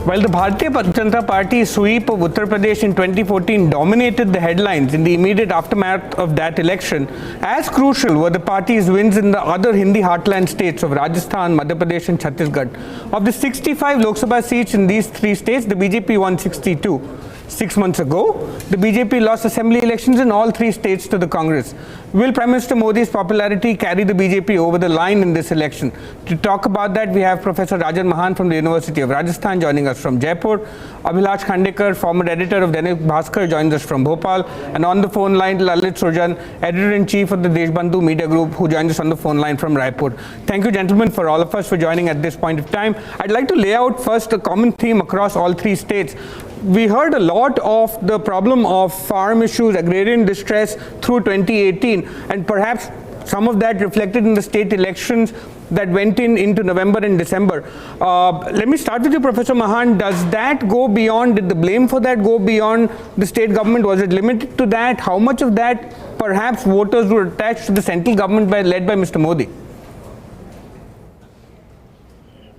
While the Bharatiya Janata Party sweep of Uttar Pradesh in 2014 dominated the headlines in the immediate aftermath of that election, as crucial were the party's wins in the other Hindi heartland states of Rajasthan, Madhya Pradesh and Chhattisgarh. Of the 65 Lok Sabha seats in these three states, the BJP won 62. 6 months ago, the BJP lost assembly elections in all three states to the Congress. Will Prime Minister Modi's popularity carry the BJP over the line in this election? To talk about that, we have Professor Rajan Mahan from the University of Rajasthan joining us from Jaipur. Abhilash Khandekar, former editor of Dainik Bhaskar, joins us from Bhopal. And on the phone line, Lalit Surjan, editor-in-chief of the Deshbandhu Media Group, who joins us on the phone line from Raipur. Thank you, gentlemen, for all of us for joining at this point of time. I'd like to lay out first a common theme across all three states. We heard a lot of the problem of farm issues, agrarian distress through 2018, and perhaps some of that reflected in the state elections that went into November and December. Let me start with you, Professor Mahan. Does that go beyond, did the blame for that go beyond the state government? Was it limited to that? How much of that perhaps voters were attached to the central government led by Mr. Modi?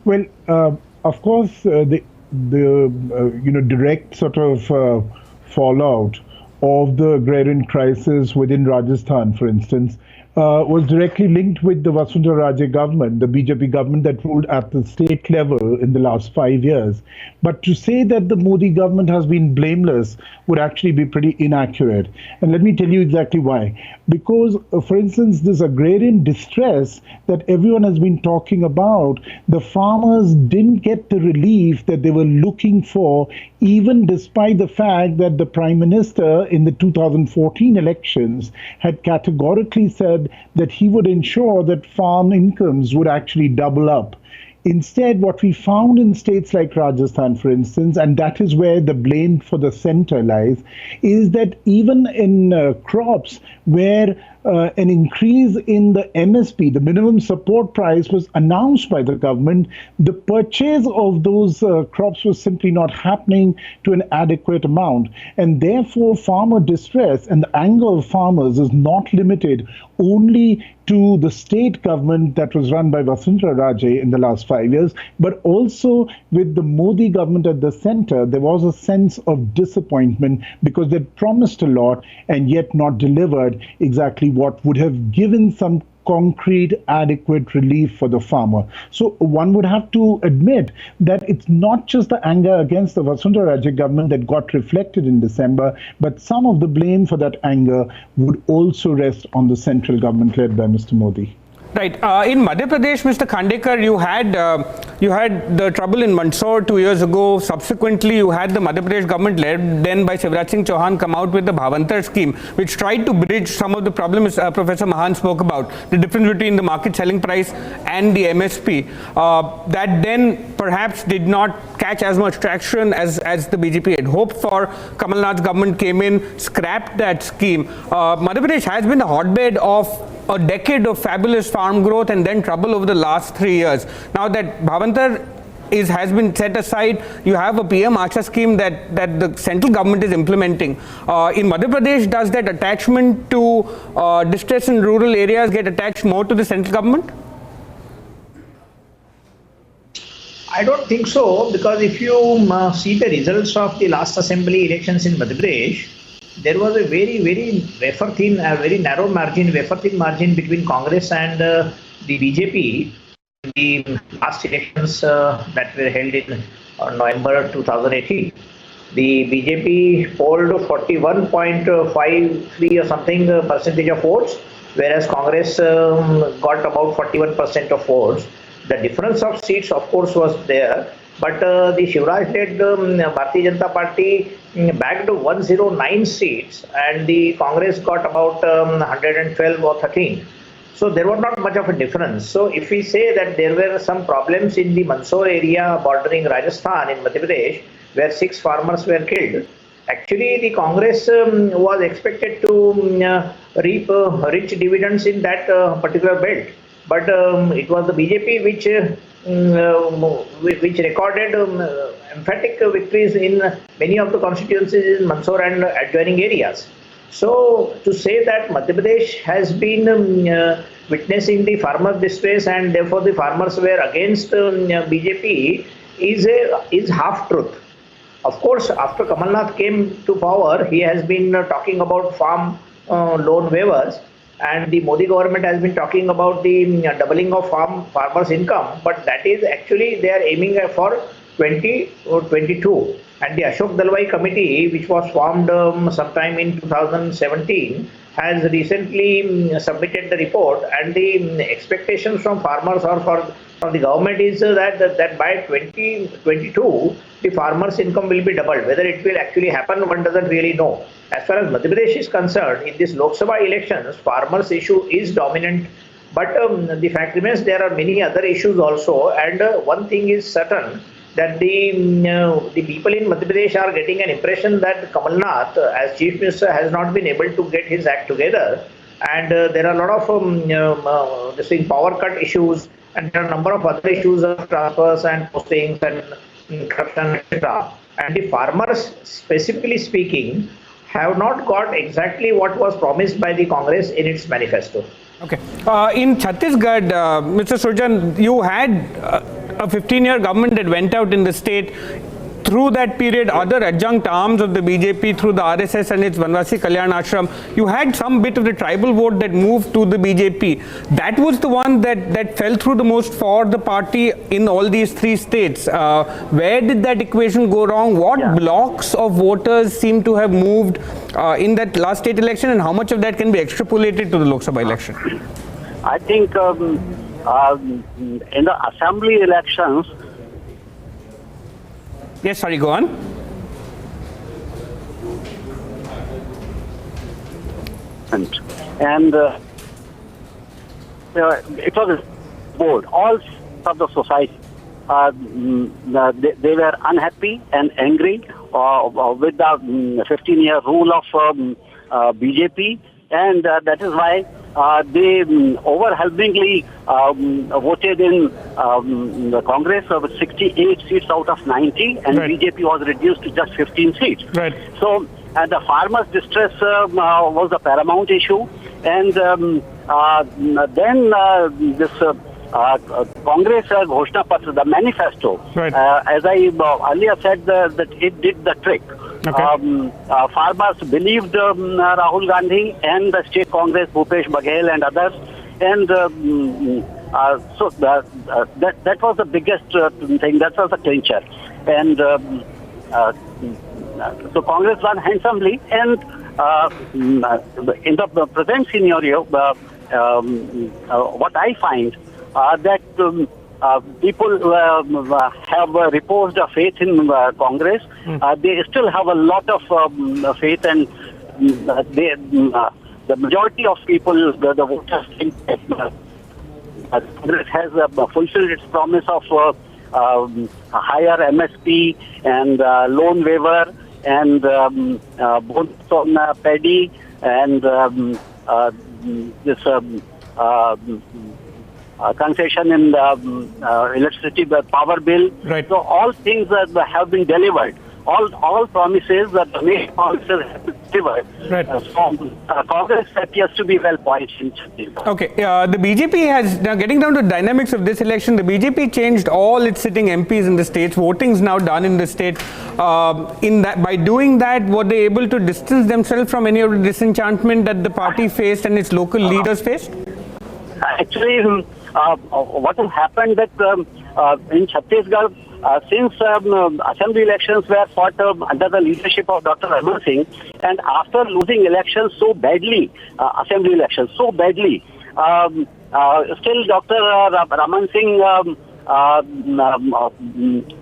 Well, of course, the direct sort of fallout of the agrarian crisis within Rajasthan, for instance, was directly linked with the Vasundhara Raje government, the BJP government that ruled at the state level in the last 5 years. But to say that the Modi government has been blameless would actually be pretty inaccurate. And let me tell you exactly why. Because, for instance, this agrarian distress that everyone has been talking about, the farmers didn't get the relief that they were looking for, even despite the fact that the Prime Minister in the 2014 elections had categorically said that he would ensure that farm incomes would actually double up. Instead, what we found in states like Rajasthan, for instance, and that is where the blame for the center lies, is that even in crops where an increase in the MSP, the minimum support price, was announced by the government, the purchase of those crops was simply not happening to an adequate amount. And therefore, farmer distress and the anger of farmers is not limited only to the state government that was run by Vasundhara Raje in the last 5 years, but also with the Modi government at the center, there was a sense of disappointment because they promised a lot and yet not delivered exactly what would have given some concrete, adequate relief for the farmer. So one would have to admit that it's not just the anger against the Vasundhara Raje government that got reflected in December, but some of the blame for that anger would also rest on the central government led by Mr. Modi. Right. In Madhya Pradesh, Mr. Khandekar, you had the trouble in Mandsaur 2 years ago. Subsequently, you had the Madhya Pradesh government led then by Shivraj Singh Chauhan come out with the Bhavantar scheme, which tried to bridge some of the problems Professor Mahan spoke about, the difference between the market selling price and the MSP. That then perhaps did not catch as much traction as the BJP had hoped for. Kamal Nath's government came in, scrapped that scheme. Madhya Pradesh has been a hotbed of a decade of fabulous farm growth and then trouble over the last 3 years. Now that Bhavantar has been set aside, you have a PM Asha scheme that the central government is implementing. In Madhya Pradesh, does that attachment to distress in rural areas get attached more to the central government? I don't think so, because if you see the results of the last assembly elections in Madhya Pradesh, there was a very, very very narrow margin, wafer-thin margin between Congress and the BJP in the last elections that were held in November 2018. The BJP polled 41.53 or something percentage of votes, whereas Congress got about 41% of votes. The difference of seats, of course, was there. But the Shivraj-led Bharatiya Janata Party bagged 109 seats and the Congress got about 112 or 13. So there was not much of a difference. So if we say that there were some problems in the Mandsaur area bordering Rajasthan in Madhya Pradesh, where 6 farmers were killed, actually the Congress was expected to reap rich dividends in that particular belt. But it was the BJP which recorded emphatic victories in many of the constituencies in Mandsaur and adjoining areas. So to say that Madhya Pradesh has been witnessing the farmer distress and therefore the farmers were against BJP is half truth. Of course, after Kamal Nath came to power, he has been talking about farm loan waivers, and the Modi government has been talking about the doubling of farmers' income. But that is actually they are aiming for 2022. And the Ashok Dalwai committee, which was formed sometime in 2017, has recently submitted the report, and the expectations from farmers or from the government is that by 2022 the farmers' income will be doubled. Whether it will actually happen, one doesn't really know. As far as Madhya Pradesh is concerned, in this Lok Sabha elections, farmers' issue is dominant. But the fact remains there are many other issues also, and one thing is certain, that the people in Madhya Pradesh are getting an impression that Kamal Nath, as Chief Minister, has not been able to get his act together, and there are a lot of power cut issues, and there are a number of other issues of transfers and postings and corruption, etc. And the farmers, specifically speaking, have not got exactly what was promised by the Congress in its manifesto. Okay. In Chhattisgarh, Mr. Surjan, you had a 15-year government that went out in the state. Through that period, other adjunct arms of the BJP, through the RSS and its Vanvasi Kalyan Ashram, you had some bit of the tribal vote that moved to the BJP. That was the one that fell through the most for the party in all these three states. Where did that equation go wrong? What blocks of voters seem to have moved in that last state election, and how much of that can be extrapolated to the Lok Sabha election? I think in the assembly elections. Yes, sorry, go on. And it was a board. All of the society, they were unhappy and angry with the 15-year rule of BJP, and that is why they overwhelmingly voted in the Congress with 68 seats out of 90, and BJP was reduced to just 15 seats. Right. So the farmers' distress was the paramount issue, and then this Congress Ghoshna Patra, the manifesto, as I earlier said, that it did the trick. Okay. Farmers believed Rahul Gandhi and the state Congress, Bhupesh Baghel and others, and so that was the biggest thing. That was the clincher, and so Congress won handsomely. And in the present scenario, what I find that people have reposed a faith in Congress. They still have a lot of faith, and the majority of people, the voters, think that Congress has fulfilled its promise of higher MSP and loan waiver and bonus on paddy and this concession in the electricity power bill. Right. So all things have been delivered. All promises that the main promises have been delivered. Right. Congress appears to be well poised. Okay. The BJP has, now getting down to dynamics of this election, the BJP changed all its sitting MPs in the states. Voting is now done in the state. By doing that, were they able to distance themselves from any of the disenchantment that the party faced and its local leaders faced? Actually, what has happened that in Chhattisgarh, since assembly elections were fought under the leadership of Dr. Raman Singh, and after losing elections so badly, assembly elections so badly, still Dr. Raman Singh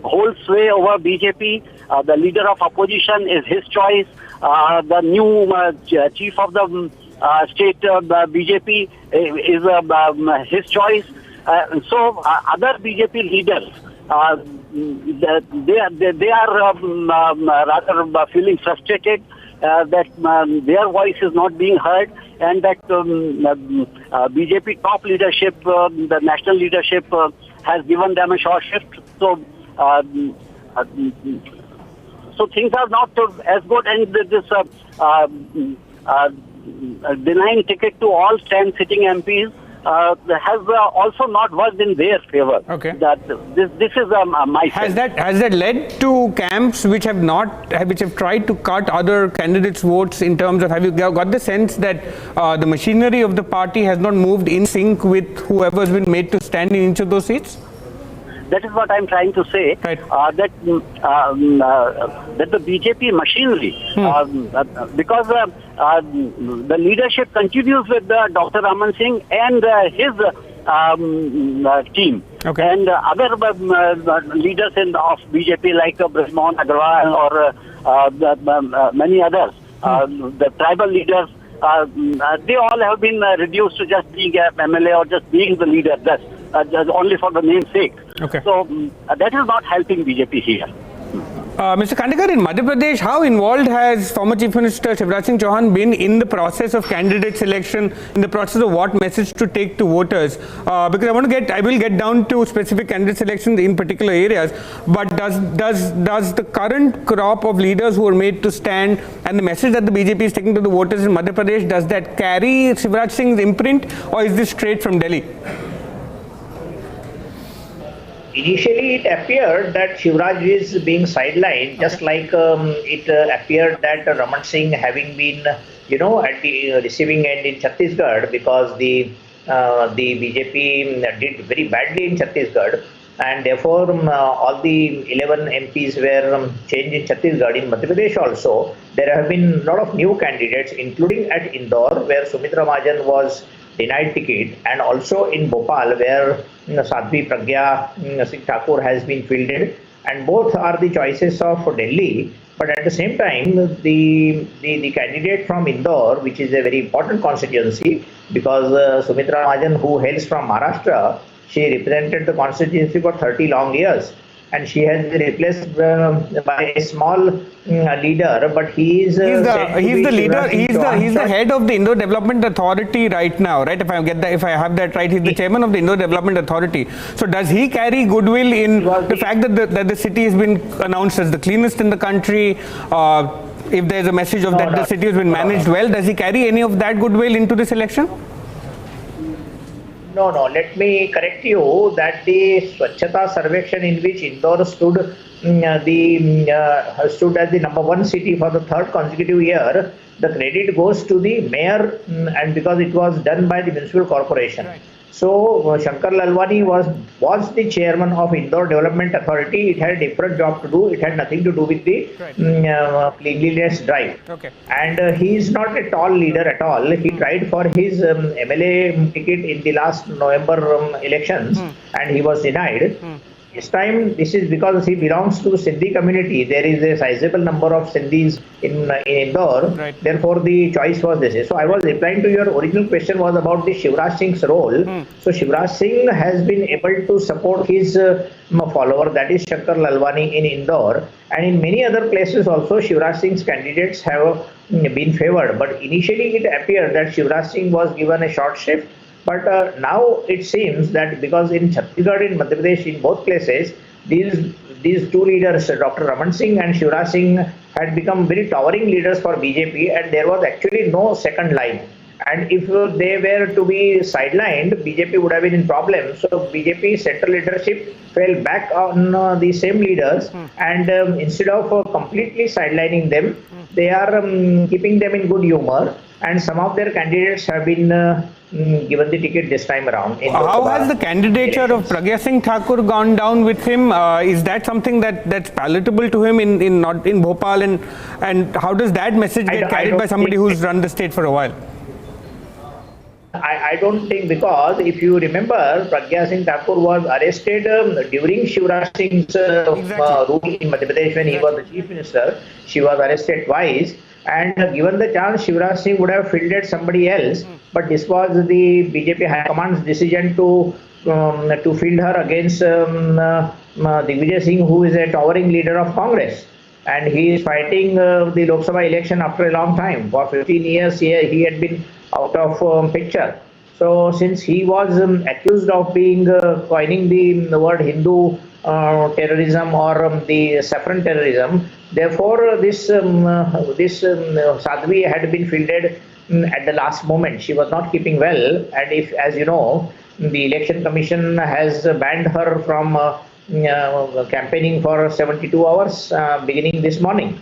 holds sway over BJP. The leader of opposition is his choice. The new chief of the state BJP is his choice. So other BJP leaders, they are rather feeling frustrated that their voice is not being heard, and that BJP top leadership, the national leadership, has given them a short shift. So so things are not as good, and this denying ticket to all 10 sitting MPs has also not worked in their favor. Okay. This is my Has sense. that led to camps which have tried to cut other candidates' votes in terms of, have you got the sense that the machinery of the party has not moved in sync with whoever's been made to stand in each of those seats? That is what I'm trying to say. Right. That the BJP machinery, because the leadership continues with Dr. Raman Singh and his team, Okay. and other leaders of BJP like Brahman Agrawal or many others, the tribal leaders. They all have been reduced to just being a MLA or just being the leader, just only for the name's sake. Okay. So that is not helping BJP here. Mr. Khandekar, in Madhya Pradesh, how involved has former Chief Minister Shivraj Singh Chauhan been in the process of candidate selection, in the process of what message to take to voters? Because I will get down to specific candidate selections in particular areas, but does the current crop of leaders who are made to stand and the message that the BJP is taking to the voters in Madhya Pradesh, does that carry Shivraj Singh's imprint, or is this straight from Delhi? Initially, it appeared that Shivraj is being sidelined, just like it appeared that Raman Singh, having been, at the receiving end in Chhattisgarh, because the BJP did very badly in Chhattisgarh, and therefore all the 11 MPs were changed in Chhattisgarh. In Madhya Pradesh also, there have been a lot of new candidates, including at Indore, where Sumitra Mahajan was denied ticket, and also in Bhopal, where Sadhvi Pragya Singh Thakur has been fielded, and both are the choices of Delhi. But at the same time, the candidate from Indore, which is a very important constituency, because Sumitra Mahajan, who hails from Maharashtra, she represented the constituency for 30 long years, and she has been replaced by a small leader, but he's the leader. He's the head of the Indore Development Authority right now, right? If I have that right, he's the chairman of the Indore Development Authority. So does he carry goodwill in the fact that the city has been announced as the cleanest in the country? If there's a message of that the city has been managed well, does he carry any of that goodwill into this election? No. Let me correct you that the Swachhata Sarvekshan, in which Indore stood stood as the number one city for the third consecutive year, the credit goes to the mayor, and because it was done by the municipal corporation. Right. So Shankar Lalwani was the chairman of Indore Development Authority. It had a different job to do. It had nothing to do with the cleanliness drive. Okay. And he is not a tall leader at all. He tried for his MLA ticket in the last November elections, and he was denied. This time, this is because he belongs to the Sindhi community. There is a sizable number of Sindhis in Indore. Right. Therefore, the choice was this. So I was replying to your original question was about the Shivraj Singh's role. So Shivraj Singh has been able to support his follower, that is Shankar Lalwani in Indore. And in many other places also, Shivraj Singh's candidates have been favored. But initially, it appeared that Shivraj Singh was given a short shrift. But now it seems that because in Chhattisgarh, in Madhya Pradesh, in both places, these two leaders, Dr. Raman Singh and Shivraj Singh, had become very towering leaders for BJP, and there was actually no second line. And if they were to be sidelined, BJP would have been in problems. So BJP central leadership fell back on the same leaders, and instead of completely sidelining them, they are keeping them in good humor. And some of their candidates have been given the ticket this time around. How has the candidature of Pragya Singh Thakur gone down with him? Is that something that's palatable to him in Bhopal? And how does that message get carried by somebody who's run the state for a while? I don't think, because if you remember, Pragya Singh Thakur was arrested during Shivraj Singh's rule in Madhya Pradesh when he was the chief minister. She was arrested twice, and given the chance, Shivraj Singh would have fielded somebody else. But this was the BJP High Command's decision to field her against Digvijay Singh, who is a towering leader of Congress. And he is fighting the Lok Sabha election after a long time. For 15 years, he had been out of picture. So since he was accused of being coining the word Hindu terrorism or the saffron terrorism, therefore this Sadhvi had been fielded at the last moment. She was not keeping well, and if, as you know, the election commission has banned her from campaigning for 72 hours beginning this morning.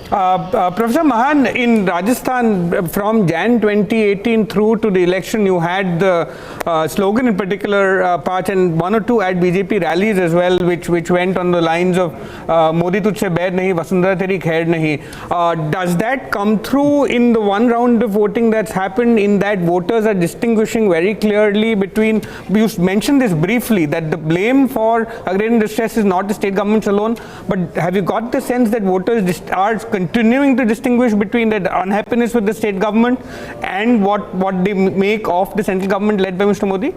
Professor Mahan, in Rajasthan, from Jan 2018 through to the election, you had the slogan in particular parts and one or two at BJP rallies as well, which went on the lines of Modi tujhse bair nahi, Vasundhara teri khair nahi. Does that come through in the one round of voting that's happened, in that voters are distinguishing very clearly between, you mentioned this briefly, that the blame for agrarian distress is not the state governments alone, but have you got the sense that voters are continuing to distinguish between that unhappiness with the state government and what they make of the central government led by Mr. Modi?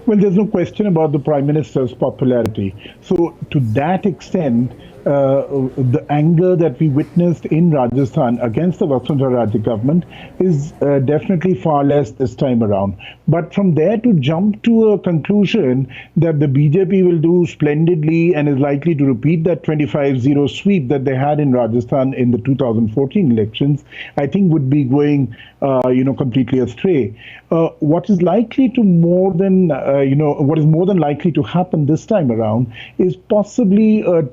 Well, there's no question about the Prime Minister's popularity. So to that extent, the anger that we witnessed in Rajasthan against the Vasundhara Raje government is definitely far less this time around. But from there to jump to a conclusion that the BJP will do splendidly and is likely to repeat that 25-0 sweep that they had in Rajasthan in the 2014 elections, I think would be going, completely astray. What is likely to more than, what is more than likely to happen this time around is possibly a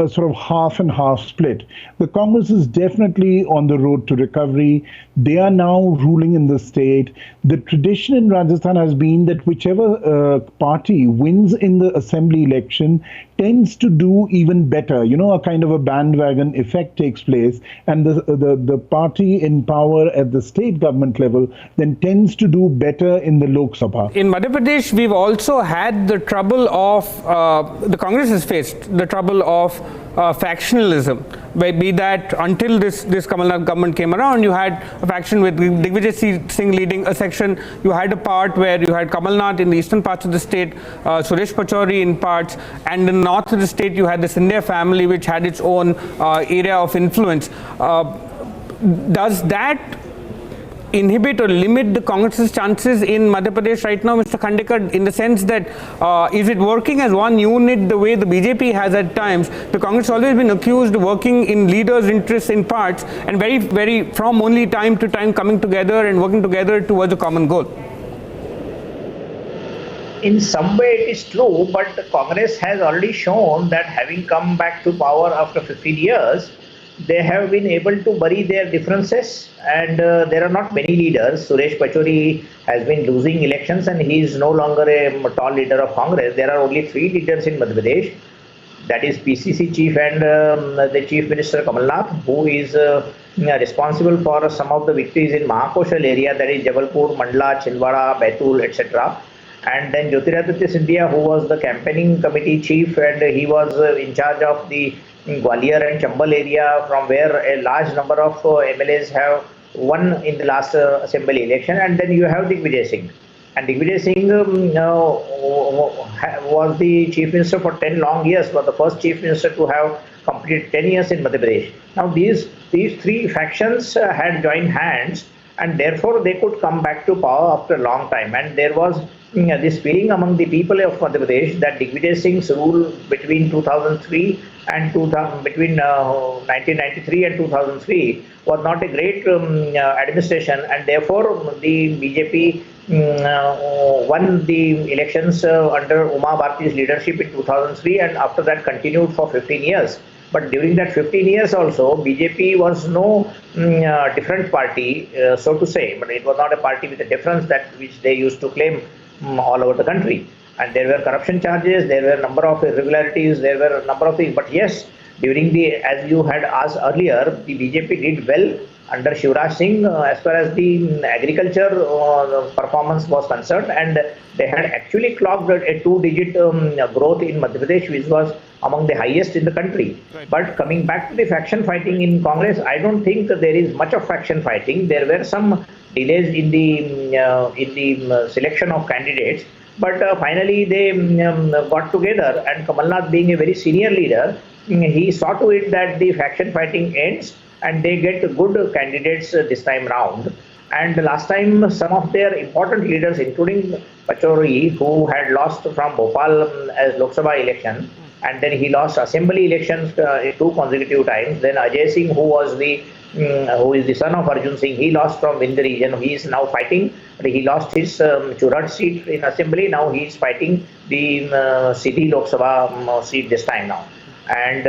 sort of half and half split. The Congress is definitely on the road to recovery. They are now ruling in the state. The tradition in Rajasthan has been that whichever party wins in the assembly election tends to do even better. A kind of a bandwagon effect takes place, and the party in power at the state government level then tends to do better in the Lok Sabha. In Madhya Pradesh, we've also had the trouble of, the Congress has faced the trouble of factionalism, be that until this Kamal Nath government came around, you had a faction with Digvijay Singh leading a section. You had a part where you had Kamal Nath in the eastern parts of the state, Suresh Pachauri in parts, and in the north of the state you had the Scindia family, which had its own area of influence. Does that inhibit or limit the Congress's chances in Madhya Pradesh right now, Mr. Khandekar, in the sense that is it working as one unit the way the BJP has at times? The Congress has always been accused of working in leaders' interests in parts and very from only time to time coming together and working together towards a common goal. In some way it is true, but Congress has already shown that having come back to power after 15 years, they have been able to bury their differences, and there are not many leaders. Suresh Pachauri has been losing elections and he is no longer a tall leader of Congress. There are only 3 leaders in Madhya Pradesh, that is PCC chief and the Chief Minister Kamal Nath, who is responsible for some of the victories in Mahakoshal area, that is Jabalpur, Mandla, Chhindwara, Baitul, etc. And then Jyotiraditya Scindia, who was the campaigning committee chief, and he was in charge of the Gwalior and Chambal area, from where a large number of MLAs have won in the last assembly election. And then you have Digvijay Singh. And Digvijay Singh was the chief minister for 10 long years, was the first chief minister to have completed 10 years in Madhya Pradesh. Now these 3 factions had joined hands, and therefore they could come back to power after a long time. And there was this feeling among the people of Madhya Pradesh that Digvijay Singh's rule between 2003 and between 1993 and 2003 was not a great administration, and therefore the BJP won the elections under Uma Bharti's leadership in 2003, and after that continued for 15 years. But during that 15 years also, BJP was no different party, so to say, but it was not a party with a difference that which they used to claim all over the country. And there were corruption charges, there were a number of irregularities, there were a number of things. But yes, during the, as you had asked earlier, the BJP did well under Shivraj Singh as far as the agriculture performance was concerned, and they had actually clocked a 2-digit growth in Madhya Pradesh, which was among the highest in the country. Right. But coming back to the faction fighting in Congress, I don't think there is much of faction fighting. There were some delays in the selection of candidates, but finally they got together, and Kamal Nath, being a very senior leader, he saw to it that the faction fighting ends and they get good candidates this time round. And last time some of their important leaders, including Pachauri, who had lost from Bhopal as Lok Sabha election, and then he lost assembly elections 2 consecutive times. Then Ajay Singh, who is the son of Arjun Singh, he lost from Vindh region. He is now fighting. He lost his Churat seat in assembly. Now he is fighting the city Lok Sabha seat this time now. And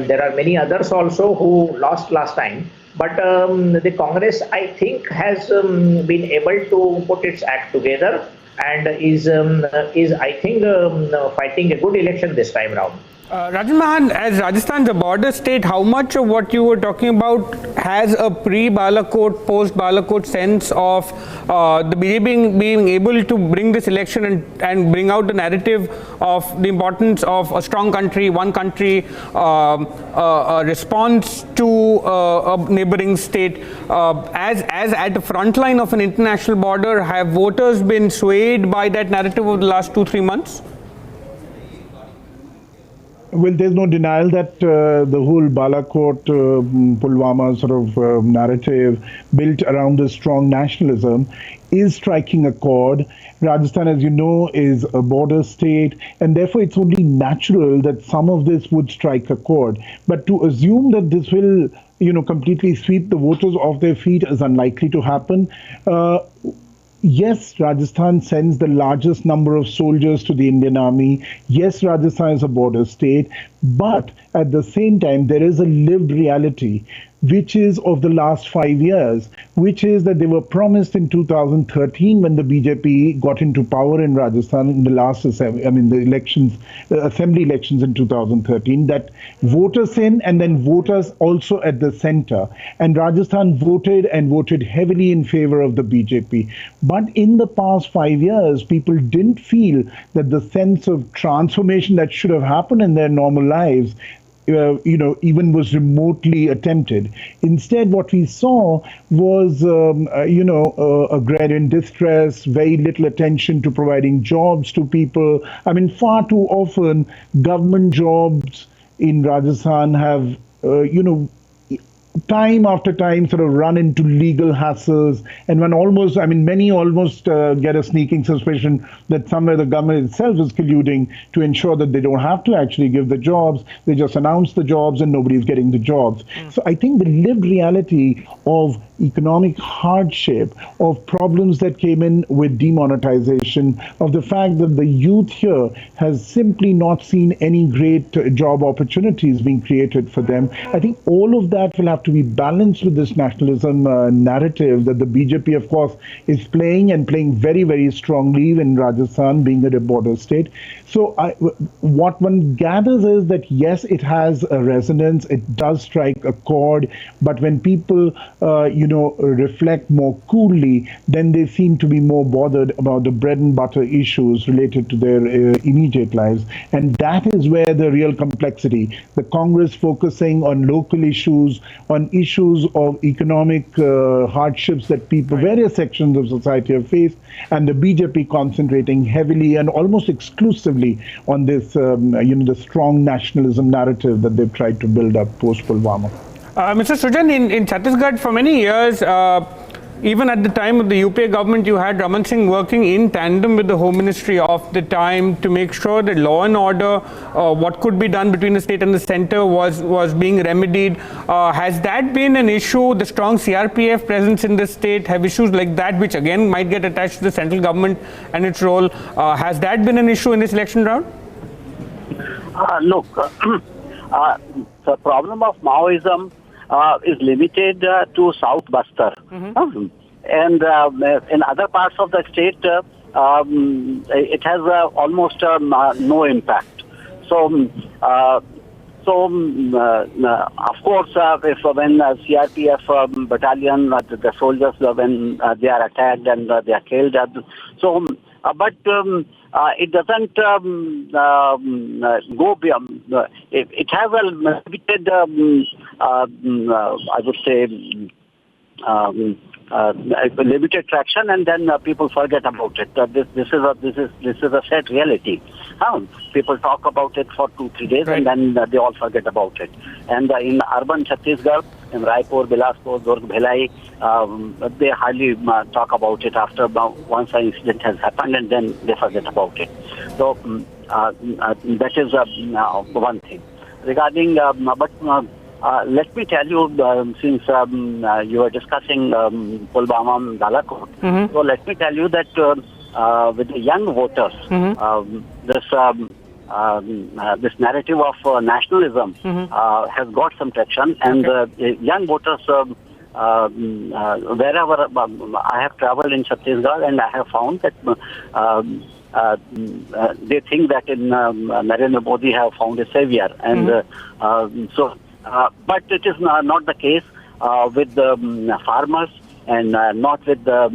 there are many others also who lost last time. But the Congress, I think, has been able to put its act together and is I think, fighting a good election this time round. Rajan Mahan, as Rajasthan's a border state, how much of what you were talking about has a pre-Balakot, post-Balakot sense of the BJP being able to bring this election and bring out the narrative of the importance of a strong country, one country, a response to a neighboring state? As at the front line of an international border, have voters been swayed by that narrative over the last 2-3 months? Well, there's no denial that the whole Balakot, Pulwama sort of narrative built around this strong nationalism is striking a chord. Rajasthan, as you know, is a border state, and therefore it's only natural that some of this would strike a chord. But to assume that this will, completely sweep the voters off their feet is unlikely to happen. Yes, Rajasthan sends the largest number of soldiers to the Indian Army. Yes, Rajasthan is a border state. But at the same time, there is a lived reality, which is of the last 5 years, which is that they were promised in 2013 when the BJP got into power in Rajasthan in the last, the elections, assembly elections in 2013, that voters in and then voters also at the center. And Rajasthan voted and voted heavily in favor of the BJP. But in the past 5 years, people didn't feel that the sense of transformation that should have happened in their normal lives even was remotely attempted. Instead, what we saw was, agrarian distress, very little attention to providing jobs to people. I mean, far too often, government jobs in Rajasthan have, time after time sort of run into legal hassles, and many almost get a sneaking suspicion that somewhere the government itself is colluding to ensure that they don't have to actually give the jobs. They just announce the jobs and nobody's getting the jobs. So I think the lived reality of economic hardship, of problems that came in with demonetization, of the fact that the youth here has simply not seen any great job opportunities being created for them. I think all of that will have to be balanced with this nationalism narrative that the BJP, of course, is playing and playing very, very strongly in Rajasthan, being a border state. So what one gathers is that, yes, it has a resonance, it does strike a chord, but when people, reflect more coolly, then they seem to be more bothered about the bread and butter issues related to their immediate lives. And that is where the real complexity, the Congress focusing on local issues, on issues of economic hardships that people, various sections of society have faced, and the BJP concentrating heavily and almost exclusively on this, the strong nationalism narrative that they've tried to build up post-Pulwama. Mr. Srijan, in Chhattisgarh for many years, even at the time of the UPA government, you had Raman Singh working in tandem with the Home Ministry of the time to make sure that law and order, what could be done between the state and the center was being remedied. Has that been an issue? The strong CRPF presence in the state, have issues like that, which again might get attached to the central government and its role. Has that been an issue in this election round? Look, the problem of Maoism is limited to South Bastar. And in other parts of the state, it has almost no impact. So, of course, if when CRPF battalion, the soldiers, when they are attacked and they are killed, but it doesn't go beyond. It has a limited, I would say, limited traction, and then people forget about it. This is a sad reality. People talk about it for 2-3 days, right, and then they all forget about it. And in urban Chhattisgarh, in Raipur, Bilaspur, Durg, Bhilai, they hardly talk about it after once an incident has happened, and then they forget about it. So that is one thing. Regarding, let me tell you, since you were discussing Pulwama and Balakot, so let me tell you that with the young voters, this narrative of nationalism has got some traction, and young voters, wherever I have traveled in Chhattisgarh, and I have found that they think that in Narendra Modi have found a savior, and but it is not the case with the farmers and not with the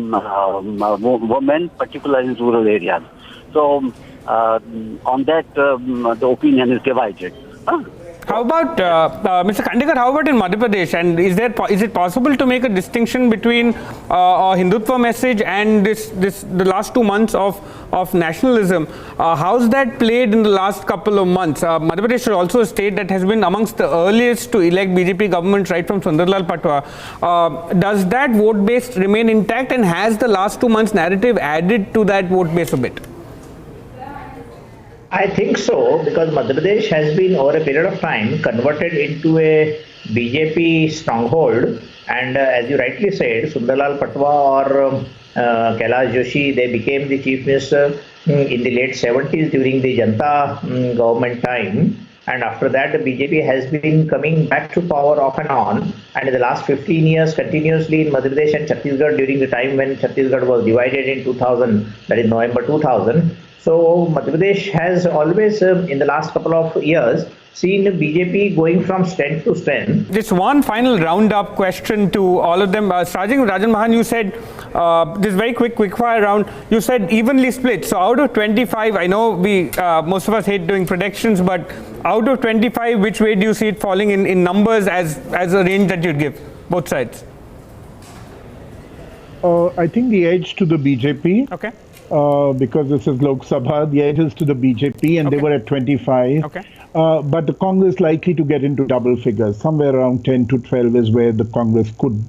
women, particularly in rural areas. So on that, the opinion is divided. How about, Mr. Khandekar, how about in Madhya Pradesh? And is it possible to make a distinction between a Hindutva message and the last 2 months of nationalism? How's that played in the last couple of months? Madhya Pradesh is also a state that has been amongst the earliest to elect BJP governments right from Sundarlal Patwa. Does that vote base remain intact, and has the last 2 months narrative added to that vote base a bit? I think so, because Madhya Pradesh has been over a period of time converted into a BJP stronghold, and as you rightly said, Sundarlal Patwa or Kailash Joshi, they became the chief minister in the late 70s during the Janta government time, and after that the BJP has been coming back to power off and on, and in the last 15 years continuously in Madhya Pradesh and Chhattisgarh during the time when Chhattisgarh was divided in 2000, that is November 2000. So Madhya Pradesh has always, in the last couple of years, seen BJP going from strength to strength. Just one final round-up question to all of them. Starting with Rajan Mahan, you said, this very quick fire round, you said evenly split. So out of 25, I know most of us hate doing predictions, but out of 25, which way do you see it falling in numbers as a range that you'd give, both sides? I think the edge to the BJP. Okay. Because this is Lok Sabha, the edge is to the BJP, and they were at 25. Okay. But the Congress likely to get into double figures. Somewhere around 10 to 12 is where the Congress could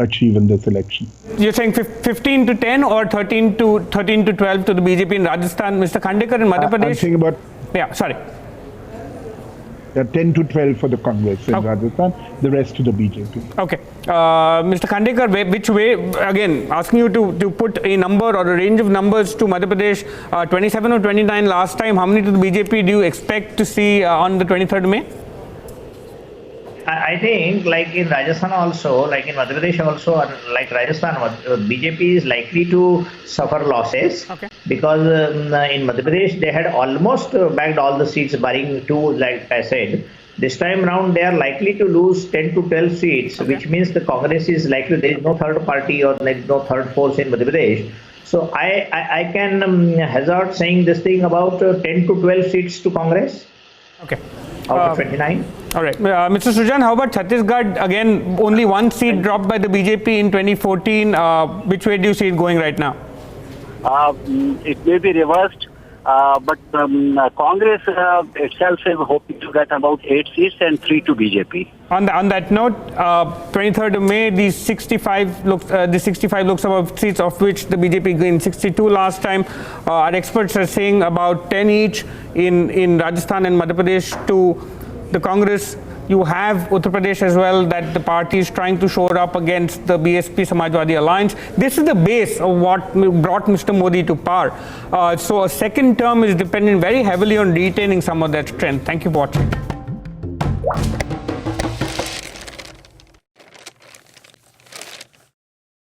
achieve in this election. You're saying 15 to 10 or 13 to 12 to the BJP in Rajasthan, Mr. Khandekar in Madhya Pradesh? I'm saying about 10 to 12 for the Congress in Rajasthan, the rest to the BJP. Okay. Mr. Khandekar, which way, again, asking you to put a number or a range of numbers to Madhya Pradesh, 27 or 29 last time, how many to the BJP do you expect to see on the 23rd May? I think, like in Rajasthan also, like in Madhya Pradesh also, like Rajasthan, BJP is likely to suffer losses, because in Madhya Pradesh they had almost bagged all the seats, barring 2, like I said. This time round they are likely to lose 10 to 12 seats, which means the Congress is likely, there is no third party or there is no third force in Madhya Pradesh. So I can hazard saying this thing about 10 to 12 seats to Congress. Okay. Out of 29. All right. Mr. Sujan, how about Chhattisgarh? Again, only 1 seat dropped by the BJP in 2014. Which way do you see it going right now? It may be reversed, but Congress itself is hoping to get about 8 seats and 3 to BJP. On that note, 23rd of May, these 65 Lok Sabha seats, of which the BJP gained 62 last time. Our experts are saying about 10 each in Rajasthan and Madhya Pradesh to the Congress. You have Uttar Pradesh as well, that the party is trying to shore up against the BSP Samajwadi alliance. This is the base of what brought Mr. Modi to power. So a second term is dependent very heavily on retaining some of that strength. Thank you for watching.